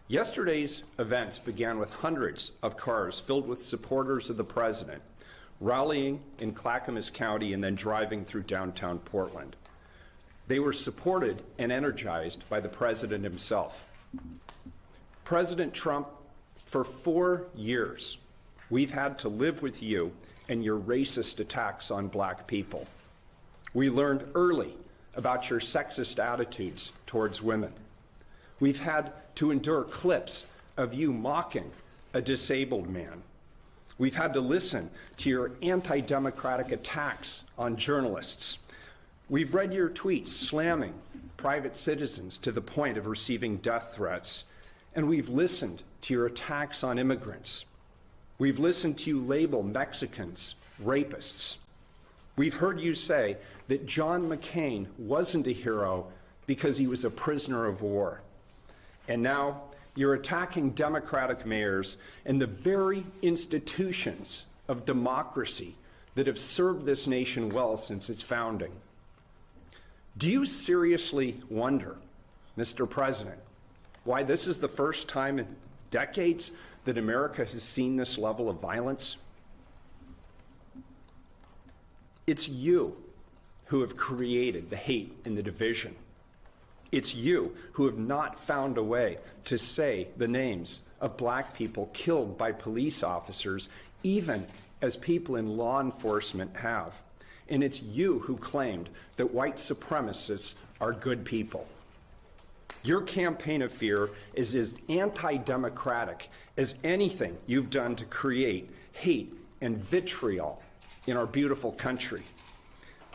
Yesterday's events began with hundreds of cars filled with supporters of the president rallying in Clackamas County and then driving through downtown Portland. They were supported and energized by the president himself. President Trump, for 4 years, we've had to live with you and your racist attacks on black people. We learned early about your sexist attitudes towards women. We've had to endure clips of you mocking a disabled man. We've had to listen to your anti-democratic attacks on journalists. We've read your tweets slamming private citizens to the point of receiving death threats. And we've listened to your attacks on immigrants. We've listened to you label Mexicans rapists. We've heard you say that John McCain wasn't a hero because he was a prisoner of war. And now you're attacking Democratic mayors and the very institutions of democracy that have served this nation well since its founding. Do you seriously wonder, Mr. President, why this is the first time in decades that America has seen this level of violence? It's you who have created the hate and the division. It's you who have not found a way to say the names of black people killed by police officers, even as people in law enforcement have. And it's you who claimed that white supremacists are good people. Your campaign of fear is as anti-democratic as anything you've done to create hate and vitriol in our beautiful country.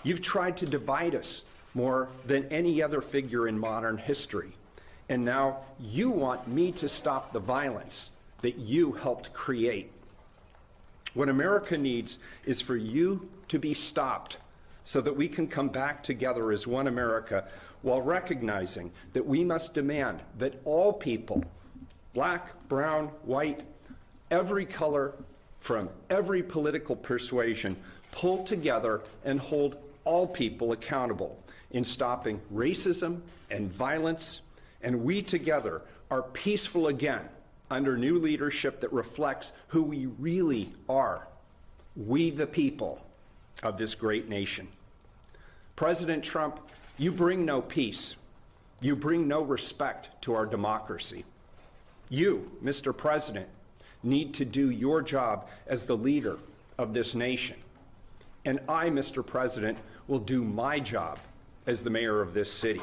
You've tried to divide us more than any other figure in modern history. And now you want me to stop the violence that you helped create. What America needs is for you to be stopped so that we can come back together as one America while recognizing that we must demand that all people, black, brown, white, every color, from every political persuasion, pull together and hold all people accountable in stopping racism and violence, and we together are peaceful again under new leadership that reflects who we really are, we the people of this great nation. President Trump, you bring no peace. You bring no respect to our democracy. You, Mr. President, need to do your job as the leader of this nation. And I, Mr. President, will do my job as the mayor of this city.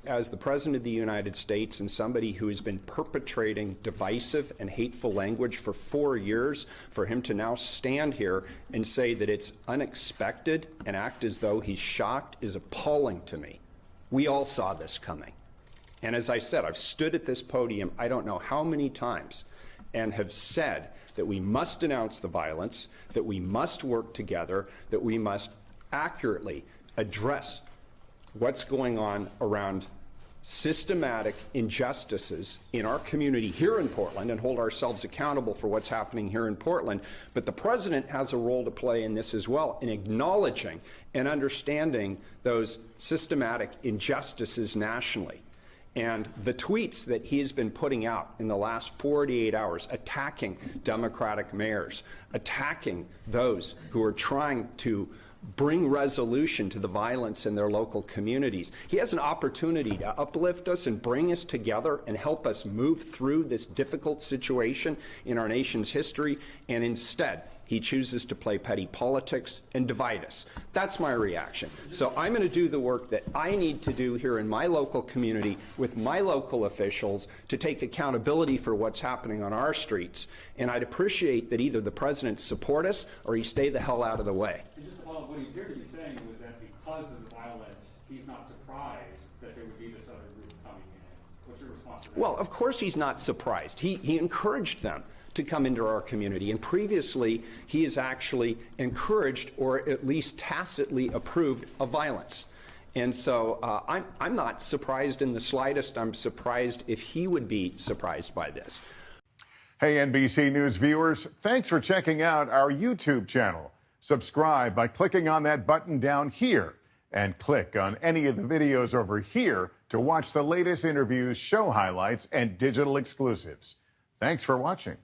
As the President of the United States and somebody who has been perpetrating divisive and hateful language for 4 years, for him to now stand here and say that it's unexpected and act as though he's shocked is appalling to me. We all saw this coming. And as I said, I've stood at this podium I don't know how many times and have said that we must denounce the violence, that we must work together, that we must accurately address what's going on around systematic injustices in our community here in Portland and hold ourselves accountable for what's happening here in Portland. But the president has a role to play in this as well, in acknowledging and understanding those systematic injustices nationally. And the tweets that he has been putting out in the last 48 hours, attacking Democratic mayors, attacking those who are trying to bring resolution to the violence in their local communities. He has an opportunity to uplift us and bring us together and help us move through this difficult situation in our nation's history, and instead, he chooses to play petty politics and divide us. That's my reaction. So I'm going to do the work that I need to do here in my local community with my local officials to take accountability for what's happening on our streets. And I'd appreciate that either the president support us or he stay the hell out of the way. What he appeared to be saying was that because of the violence, he's not surprised that there would be this other group coming in. What's your response to that? Well, of course he's not surprised. He encouraged them to come into our community. And previously, he has actually encouraged or at least tacitly approved of violence. And so I'm not surprised in the slightest. I'm surprised if he would be surprised by this. Hey, NBC News viewers, thanks for checking out our YouTube channel. Subscribe by clicking on that button down here and click on any of the videos over here to to watch the latest interviews, show highlights, and digital exclusives. Thanks for watching.